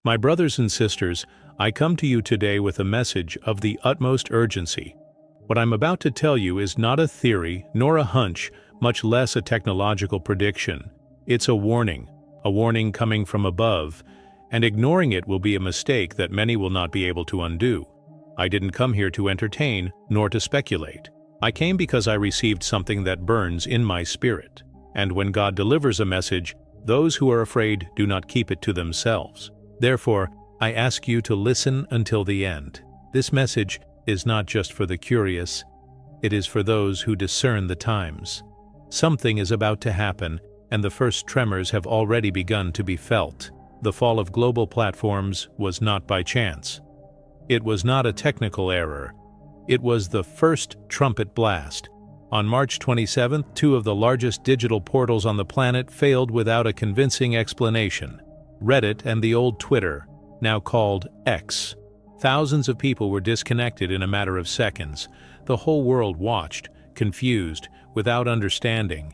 My brothers and sisters, I come to you today with a message of the utmost urgency. What I'm about to tell you is not a theory nor a hunch, much less a technological prediction. It's a warning coming from above, and ignoring it will be a mistake that many will not be able to undo. I didn't come here to entertain, nor to speculate. I came because I received something that burns in my spirit. And when God delivers a message, those who are afraid do not keep it to themselves. Therefore, I ask you to listen until the end. This message is not just for the curious, it is for those who discern the times. Something is about to happen, and the first tremors have already begun to be felt. The fall of global platforms was not by chance. It was not a technical error. It was the first trumpet blast. On March 27th, two of the largest digital portals on the planet failed without a convincing explanation. Reddit and the old Twitter, now called X. Thousands of people were disconnected in a matter of seconds. The whole world watched, confused, without understanding.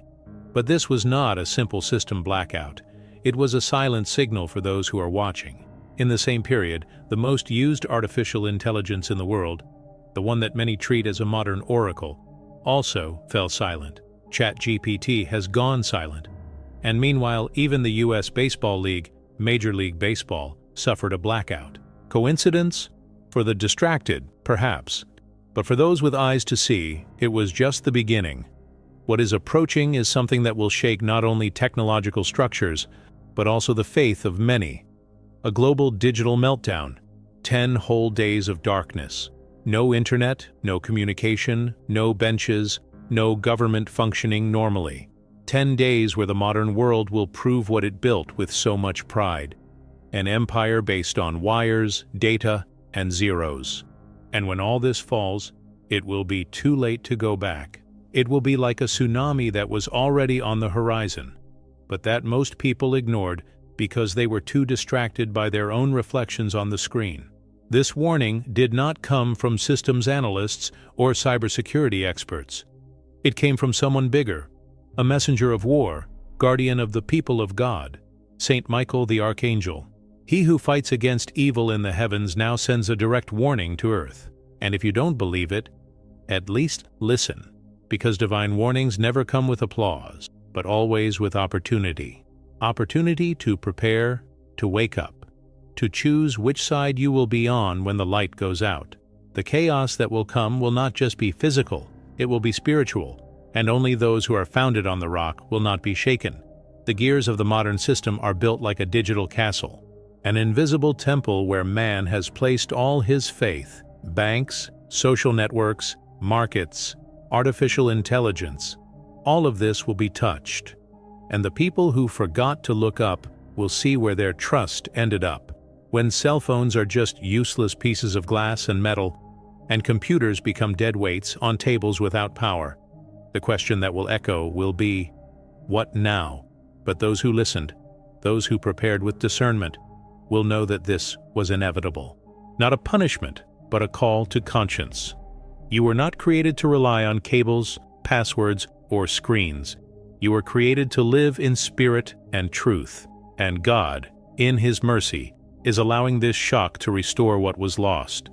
But this was not a simple system blackout. It was a silent signal for those who are watching. In the same period, the most used artificial intelligence in the world, the one that many treat as a modern oracle, also fell silent. ChatGPT has gone silent. And meanwhile, even the U.S. Baseball League, Major League Baseball, suffered a blackout. Coincidence? For the distracted, perhaps. But for those with eyes to see, it was just the beginning. What is approaching is something that will shake not only technological structures, but also the faith of many. A global digital meltdown. 10 whole days of darkness. No internet, no communication, no benches, no government functioning normally. 10 days where the modern world will prove what it built with so much pride. An empire based on wires, data, and zeros. And when all this falls, it will be too late to go back. It will be like a tsunami that was already on the horizon, but that most people ignored because they were too distracted by their own reflections on the screen. This warning did not come from systems analysts or cybersecurity experts. It came from someone bigger, a messenger of war, guardian of the people of God, Saint Michael the Archangel. He who fights against evil in the heavens now sends a direct warning to earth. And if you don't believe it, at least listen, because divine warnings never come with applause, but always with opportunity. Opportunity to prepare, to wake up, to choose which side you will be on when the light goes out. The chaos that will come will not just be physical, it will be spiritual, and only those who are founded on the rock will not be shaken. The gears of the modern system are built like a digital castle, an invisible temple where man has placed all his faith. Banks, social networks, markets, artificial intelligence, all of this will be touched. And the people who forgot to look up will see where their trust ended up. When cell phones are just useless pieces of glass and metal, and computers become dead weights on tables without power, the question that will echo will be, what now? But those who listened, those who prepared with discernment, will know that this was inevitable. Not a punishment, but a call to conscience. You were not created to rely on cables, passwords, or screens. You were created to live in spirit and truth. And God, in His mercy, is allowing this shock to restore what was lost.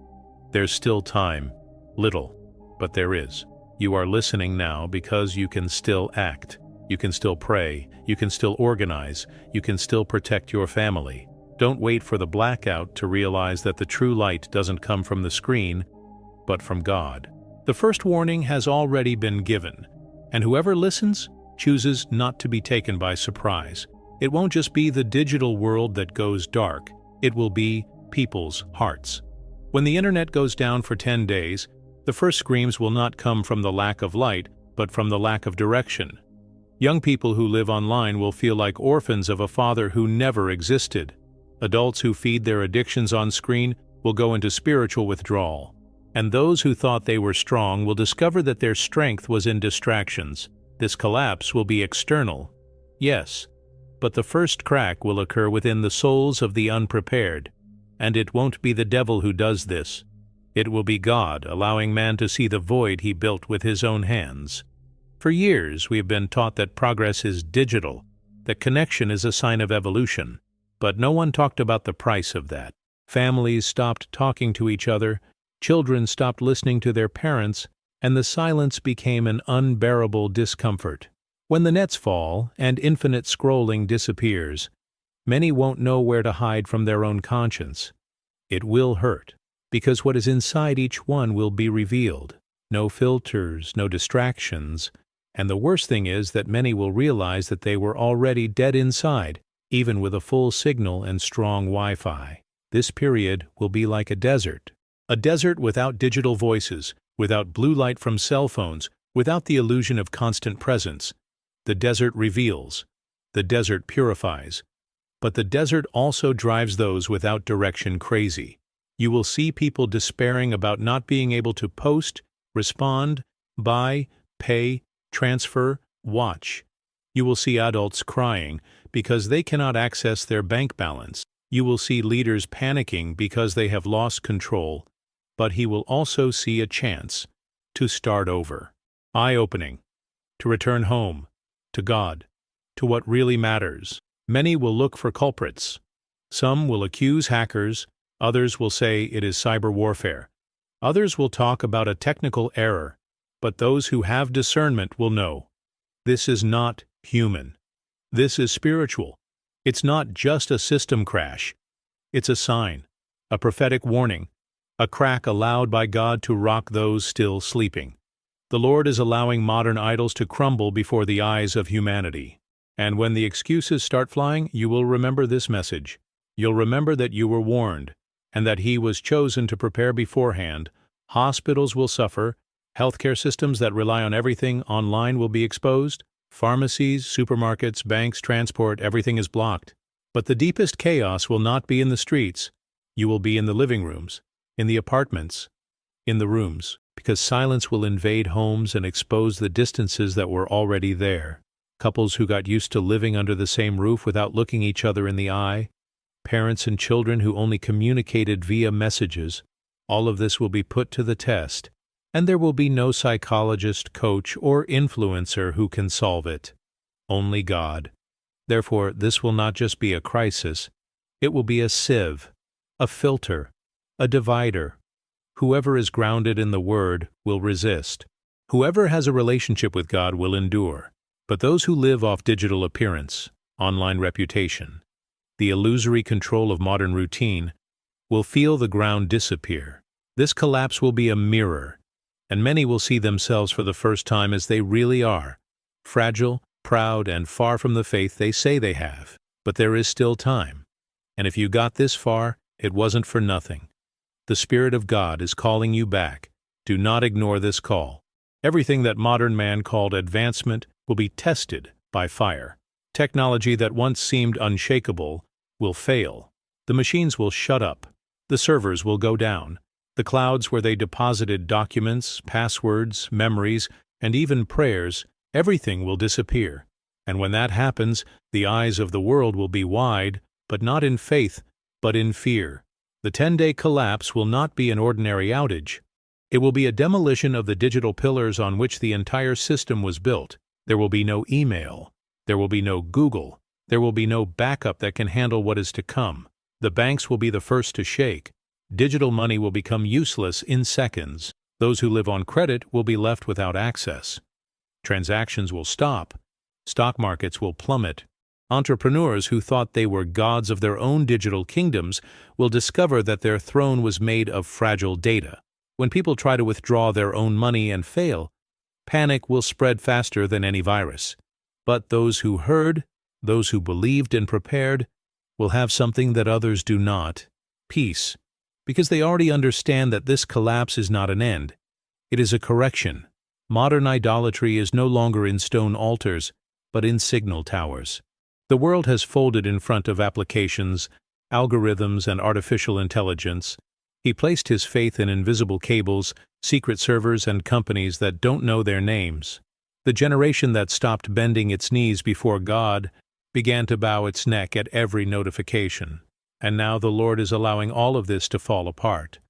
There's still time. Little, but there is. You are listening now because you can still act. You can still pray. You can still organize. You can still protect your family. Don't wait for the blackout to realize that the true light doesn't come from the screen, but from God. The first warning has already been given, and whoever listens chooses not to be taken by surprise. It won't just be the digital world that goes dark, it will be people's hearts. When the internet goes down for 10 days, the first screams will not come from the lack of light, but from the lack of direction. Young people who live online will feel like orphans of a father who never existed. Adults who feed their addictions on screen will go into spiritual withdrawal. And those who thought they were strong will discover that their strength was in distractions. This collapse will be external, yes, but the first crack will occur within the souls of the unprepared. And it won't be the devil who does this. It will be God allowing man to see the void he built with his own hands. For years we have been taught that progress is digital, that connection is a sign of evolution. But no one talked about the price of that. Families stopped talking to each other, children stopped listening to their parents, and the silence became an unbearable discomfort. When the nets fall and infinite scrolling disappears, many won't know where to hide from their own conscience. It will hurt, because what is inside each one will be revealed. No filters, no distractions, and the worst thing is that many will realize that they were already dead inside, even with a full signal and strong Wi-Fi. This period will be like a desert without digital voices, without blue light from cell phones, without the illusion of constant presence. The desert reveals, the desert purifies, but the desert also drives those without direction crazy. You will see people despairing about not being able to post, respond, buy, pay, transfer, watch. You will see adults crying because they cannot access their bank balance. You will see leaders panicking because they have lost control, but he will also see a chance to start over. Eye-opening, to return home, to God, to what really matters. Many will look for culprits. Some will accuse hackers, others will say it is cyber warfare. Others will talk about a technical error, but those who have discernment will know. This is not human. This is spiritual. It's not just a system crash. It's a sign, a prophetic warning, a crack allowed by God to rock those still sleeping. The Lord is allowing modern idols to crumble before the eyes of humanity. And when the excuses start flying, you will remember this message. You'll remember that you were warned, and that He was chosen to prepare beforehand. Hospitals will suffer, healthcare systems that rely on everything online will be exposed, pharmacies, supermarkets, banks, transport, everything is blocked. But the deepest chaos will not be in the streets. You will be in the living rooms, in the apartments, in the rooms, because silence will invade homes and expose the distances that were already there. Couples who got used to living under the same roof without looking each other in the eye, parents and children who only communicated via messages, all of this will be put to the test, and there will be no psychologist, coach, or influencer who can solve it. Only God. Therefore, this will not just be a crisis, it will be a sieve, a filter, a divider. Whoever is grounded in the Word will resist. Whoever has a relationship with God will endure. But those who live off digital appearance, online reputation, the illusory control of modern routine, will feel the ground disappear. This collapse will be a mirror, and many will see themselves for the first time as they really are, fragile, proud, and far from the faith they say they have. But there is still time. And if you got this far, it wasn't for nothing. The Spirit of God is calling you back. Do not ignore this call. Everything that modern man called advancement will be tested by fire. Technology that once seemed unshakable will fail. The machines will shut up. The servers will go down. The clouds where they deposited documents, passwords, memories, and even prayers, everything will disappear. And when that happens, the eyes of the world will be wide, but not in faith, but in fear. The 10-day collapse will not be an ordinary outage. It will be a demolition of the digital pillars on which the entire system was built. There will be no email. There will be no Google. There will be no backup that can handle what is to come. The banks will be the first to shake. Digital money will become useless in seconds. Those who live on credit will be left without access. Transactions will stop. Stock markets will plummet. Entrepreneurs who thought they were gods of their own digital kingdoms will discover that their throne was made of fragile data. When people try to withdraw their own money and fail, panic will spread faster than any virus. But those who heard, those who believed and prepared, will have something that others do not: peace, because they already understand that this collapse is not an end. It is a correction. Modern idolatry is no longer in stone altars, but in signal towers. The world has folded in front of applications, algorithms, and artificial intelligence. He placed his faith in invisible cables, secret servers, and companies that don't know their names. The generation that stopped bending its knees before God began to bow its neck at every notification. And now the Lord is allowing all of this to fall apart,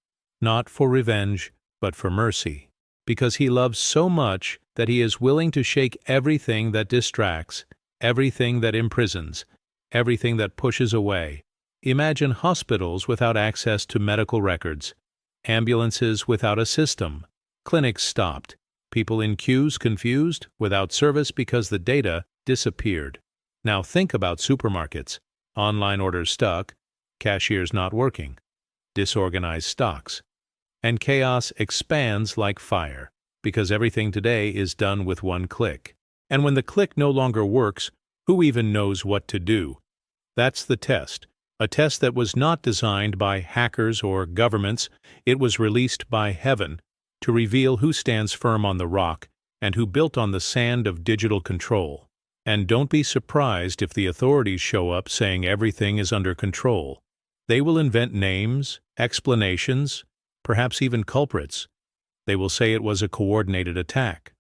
not for revenge, but for mercy, because He loves so much that He is willing to shake everything that distracts, everything that imprisons, everything that pushes away. Imagine hospitals without access to medical records, ambulances without a system, clinics stopped, people in queues confused, without service because the data disappeared. Now think about supermarkets, online orders stuck, cashiers not working, disorganized stocks. And chaos expands like fire, because everything today is done with one click. And when the click no longer works, who even knows what to do? That's the test. A test that was not designed by hackers or governments. It was released by heaven to reveal who stands firm on the rock and who built on the sand of digital control. And don't be surprised if the authorities show up saying everything is under control. They will invent names, explanations, perhaps even culprits. They will say it was a coordinated attack,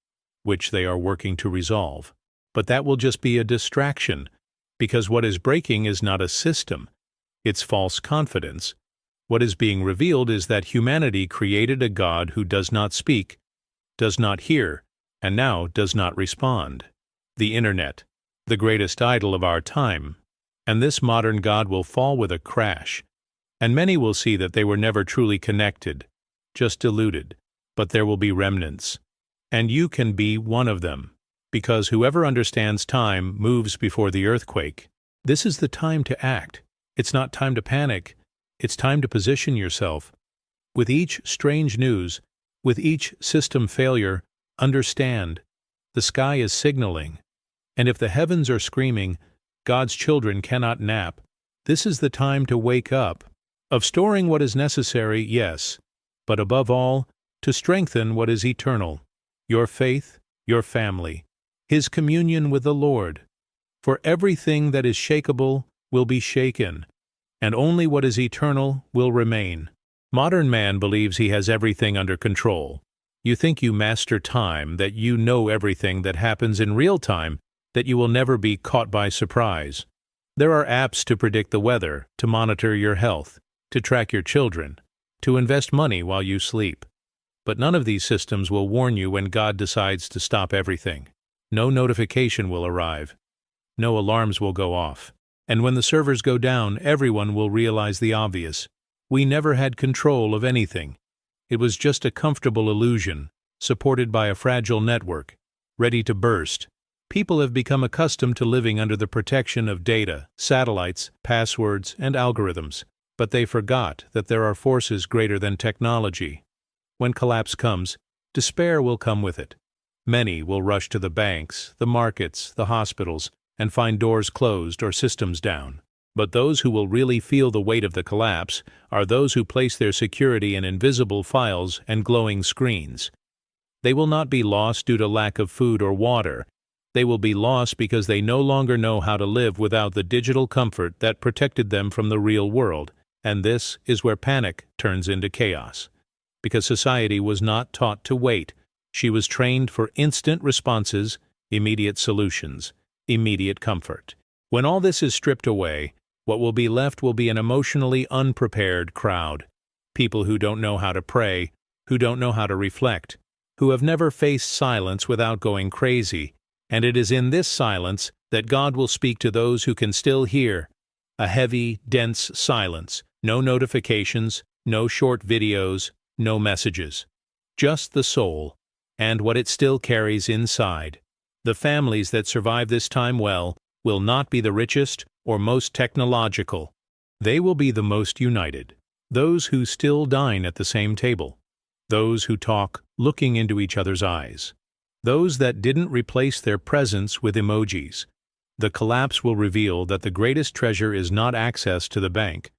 which they are working to resolve. But that will just be a distraction, because what is breaking is not a system. It's false confidence. What is being revealed is that humanity created a God who does not speak, does not hear, and now does not respond. The Internet, the greatest idol of our time. And this modern God will fall with a crash. And many will see that they were never truly connected, just deluded. But there will be remnants. And you can be one of them. Because whoever understands time moves before the earthquake. This is the time to act. It's not time to panic. It's time to position yourself. With each strange news, with each system failure, understand. The sky is signaling. And if the heavens are screaming, God's children cannot nap. This is the time to wake up. Of storing what is necessary, yes, but above all, to strengthen what is eternal. Your faith, your family, His communion with the Lord. For everything that is shakeable will be shaken, and only what is eternal will remain. Modern man believes he has everything under control. You think you master time, that you know everything that happens in real time, that you will never be caught by surprise. There are apps to predict the weather, to monitor your health, to track your children, to invest money while you sleep. But none of these systems will warn you when God decides to stop everything. No notification will arrive. No alarms will go off. And when the servers go down, everyone will realize the obvious. We never had control of anything. It was just a comfortable illusion, supported by a fragile network, ready to burst. People have become accustomed to living under the protection of data, satellites, passwords, and algorithms. But they forgot that there are forces greater than technology. When collapse comes, despair will come with it. Many will rush to the banks, the markets, the hospitals, and find doors closed or systems down. But those who will really feel the weight of the collapse are those who place their security in invisible files and glowing screens. They will not be lost due to lack of food or water. They will be lost because they no longer know how to live without the digital comfort that protected them from the real world. And this is where panic turns into chaos. Because society was not taught to wait. She was trained for instant responses, immediate solutions, immediate comfort. When all this is stripped away, what will be left will be an emotionally unprepared crowd. People who don't know how to pray, who don't know how to reflect, who have never faced silence without going crazy. And it is in this silence that God will speak to those who can still hear. A heavy, dense silence. No notifications, no short videos, no messages. Just the soul, and what it still carries inside. The families that survive this time well will not be the richest or most technological. They will be the most united. Those who still dine at the same table. Those who talk looking into each other's eyes. Those that didn't replace their presence with emojis. The collapse will reveal that the greatest treasure is not access to the bank,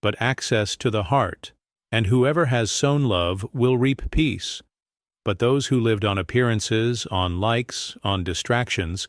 but access to the heart. And whoever has sown love will reap peace. But those who lived on appearances, on likes, on distractions,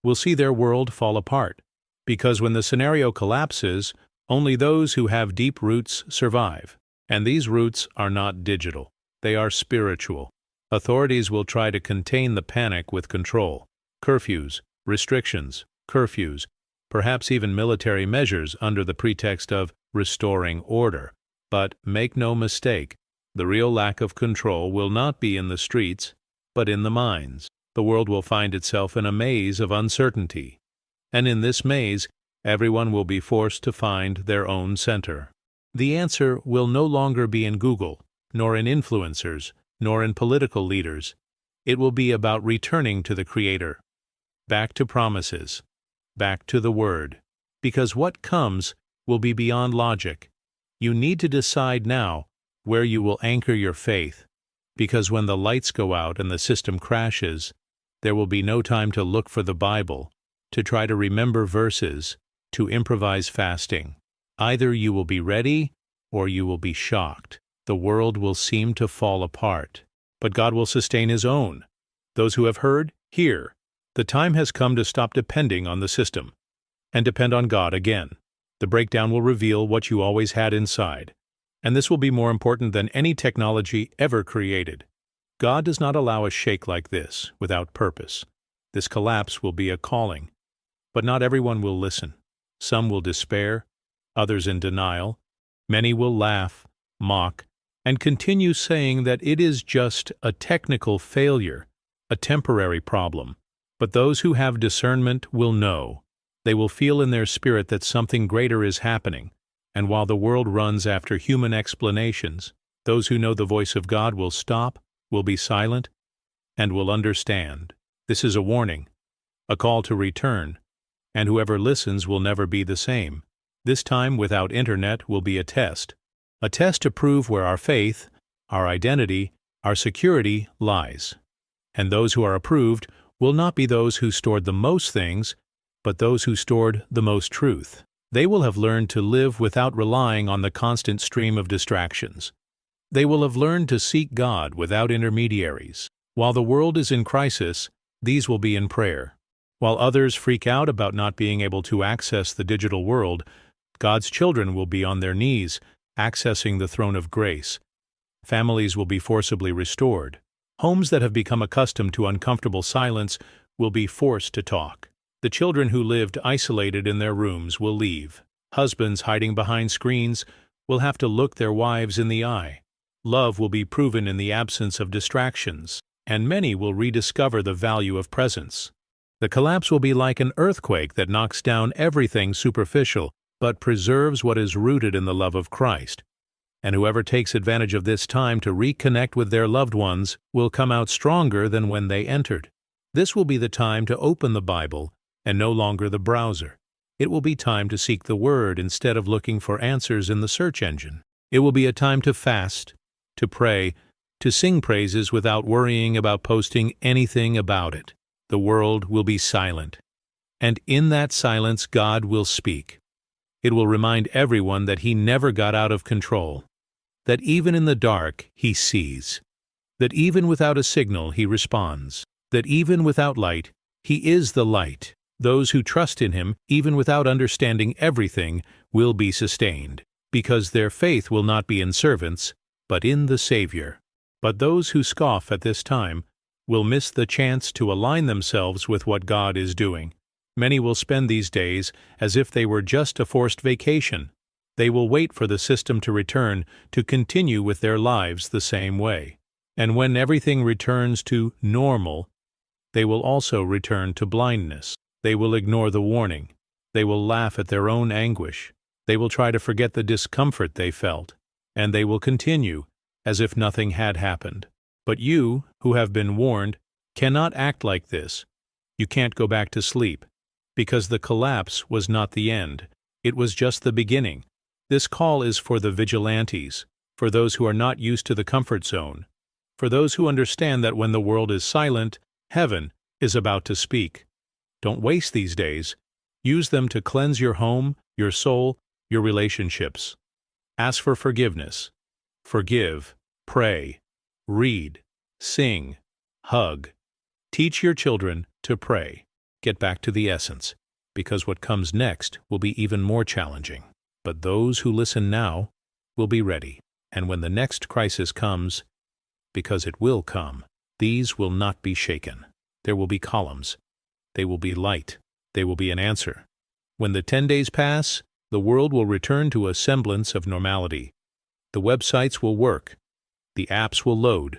will see their world fall apart. Because when the scenario collapses, only those who have deep roots survive. And these roots are not digital. They are spiritual. Authorities will try to contain the panic with control. Curfews, restrictions, curfews, perhaps even military measures under the pretext of restoring order. But make no mistake, the real lack of control will not be in the streets, but in the minds. The world will find itself in a maze of uncertainty. And in this maze, Everyone will be forced to find their own center. The answer will no longer be in Google, nor in influencers, nor in political leaders. It will be about returning to the Creator, back to promises, back to the Word. Because what comes will be beyond logic. You need to decide now where you will anchor your faith, because when the lights go out and the system crashes, there will be no time to look for the Bible, to try to remember verses, to improvise fasting. Either you will be ready or you will be shocked. The world will seem to fall apart, but God will sustain His own. Those who have heard, hear. The time has come to stop depending on the system and depend on God again. The breakdown will reveal what you always had inside, and this will be more important than any technology ever created. God does not allow a shake like this without purpose. This collapse will be a calling, but not everyone will listen. Some will despair, others in denial. Many will laugh, mock, and continue saying that it is just a technical failure, a temporary problem. But those who have discernment will know. They will feel in their spirit that something greater is happening, and while the world runs after human explanations, those who know the voice of God will stop, will be silent, and will understand. This is a warning, a call to return, and whoever listens will never be the same. This time without internet will be a test to prove where our faith, our identity, our security lies. And those who are approved will not be those who stored the most things, but those who stored the most truth. They will have learned to live without relying on the constant stream of distractions. They will have learned to seek God without intermediaries. While the world is in crisis, these will be in prayer. While others freak out about not being able to access the digital world, God's children will be on their knees, accessing the throne of grace. Families will be forcibly restored. Homes that have become accustomed to uncomfortable silence will be forced to talk. The children who lived isolated in their rooms will leave. Husbands hiding behind screens will have to look their wives in the eye. Love will be proven in the absence of distractions, and many will rediscover the value of presence. The collapse will be like an earthquake that knocks down everything superficial, but preserves what is rooted in the love of Christ. And whoever takes advantage of this time to reconnect with their loved ones will come out stronger than when they entered. This will be the time to open the Bible and no longer the browser. It will be time to seek the Word instead of looking for answers in the search engine. It will be a time to fast, to pray, to sing praises without worrying about posting anything about it. The world will be silent, and in that silence God will speak. It will remind everyone that He never got out of control, that even in the dark He sees, that even without a signal He responds, that even without light He is the light. Those who trust in Him, even without understanding everything, will be sustained, because their faith will not be in servants, but in the Savior. But those who scoff at this time will miss the chance to align themselves with what God is doing. Many will spend these days as if they were just a forced vacation. They will wait for the system to return to continue with their lives the same way. And when everything returns to normal, they will also return to blindness. They will ignore the warning. They will laugh at their own anguish. They will try to forget the discomfort they felt. And they will continue as if nothing had happened. But you, who have been warned, cannot act like this. You can't go back to sleep, because the collapse was not the end. It was just the beginning. This call is for the vigilantes, for those who are not used to the comfort zone, for those who understand that when the world is silent, heaven is about to speak. Don't waste these days. Use them to cleanse your home, your soul, your relationships. Ask for forgiveness. Forgive. Pray. Read. Sing. Hug. Teach your children to pray. Get back to the essence, because what comes next will be even more challenging. But those who listen now will be ready. And when the next crisis comes, because it will come, these will not be shaken. There will be columns. They will be light. They will be an answer. When the 10 days pass, the world will return to a semblance of normality. The websites will work. The apps will load.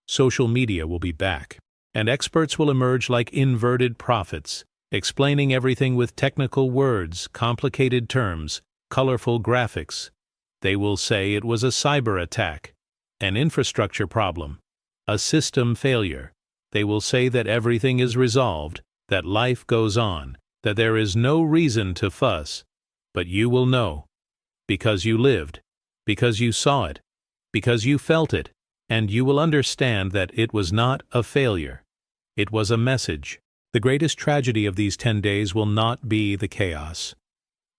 Social media will be back. And experts will emerge like inverted prophets, explaining everything with technical words, complicated terms, colorful graphics. They will say it was a cyber attack, an infrastructure problem, a system failure. They will say that everything is resolved, that life goes on, that there is no reason to fuss. But you will know, because you lived, because you saw it, because you felt it, and you will understand that it was not a failure. It was a message. The greatest tragedy of these 10 days will not be the chaos.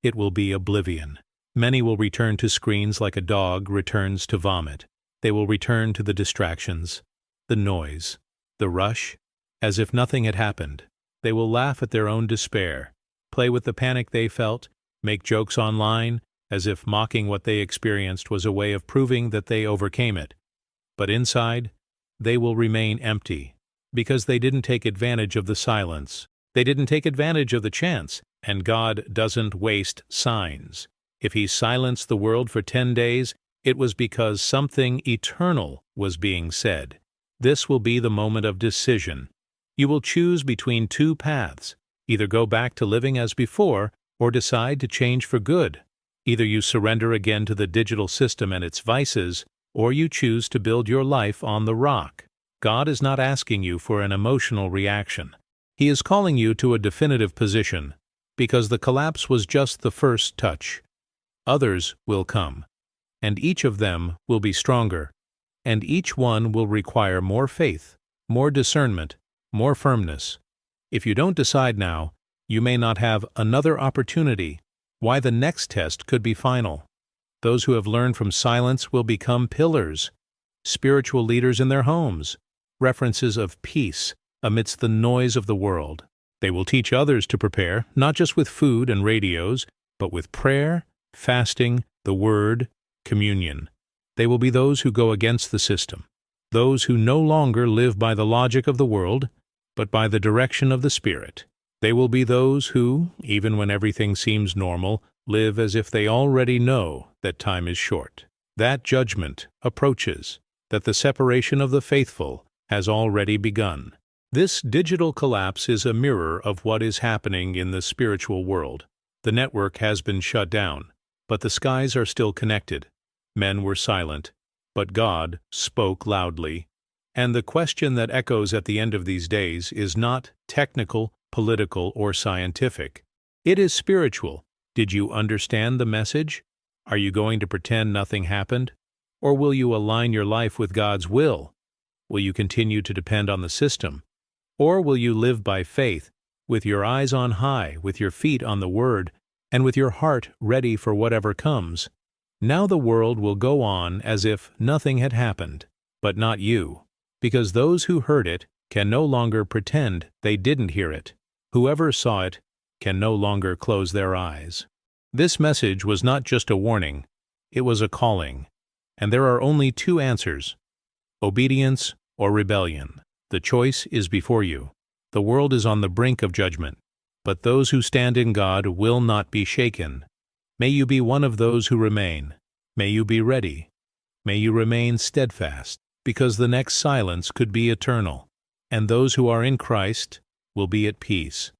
It will be oblivion. Many will return to screens like a dog returns to vomit. They will return to the distractions, the noise, the rush, as if nothing had happened. They will laugh at their own despair, play with the panic they felt, make jokes online, as if mocking what they experienced was a way of proving that they overcame it. But inside, they will remain empty, because they didn't take advantage of the silence. They didn't take advantage of the chance, and God doesn't waste signs. If He silenced the world for 10 days, it was because something eternal was being said. This will be the moment of decision. You will choose between two paths. Either go back to living as before, or decide to change for good. Either you surrender again to the digital system and its vices, or you choose to build your life on the rock. God is not asking you for an emotional reaction. He is calling you to a definitive position, because the collapse was just the first touch. Others will come, and each of them will be stronger, and each one will require more faith, more discernment, more firmness. If you don't decide now, you may not have another opportunity. Why the next test could be final. Those who have learned from silence will become pillars, spiritual leaders in their homes, references of peace amidst the noise of the world. They will teach others to prepare, not just with food and radios, but with prayer, fasting, the Word, communion. They will be those who go against the system, those who no longer live by the logic of the world, but by the direction of the Spirit. They will be those who, even when everything seems normal, live as if they already know that time is short, that judgment approaches, that the separation of the faithful has already begun. This digital collapse is a mirror of what is happening in the spiritual world. The network has been shut down, but the skies are still connected. Men were silent, but God spoke loudly. And the question that echoes at the end of these days is not technical, political, or scientific. It is spiritual. Did you understand the message? Are you going to pretend nothing happened? Or will you align your life with God's will? Will you continue to depend on the system? Or will you live by faith, with your eyes on high, with your feet on the Word, and with your heart ready for whatever comes? Now the world will go on as if nothing had happened, but not you, because those who heard it can no longer pretend they didn't hear it. Whoever saw it can no longer close their eyes. This message was not just a warning, it was a calling, and there are only two answers: obedience or rebellion. The choice is before you. The world is on the brink of judgment, but those who stand in God will not be shaken. May you be one of those who remain. May you be ready. May you remain steadfast, because the next silence could be eternal, and those who are in Christ will be at peace.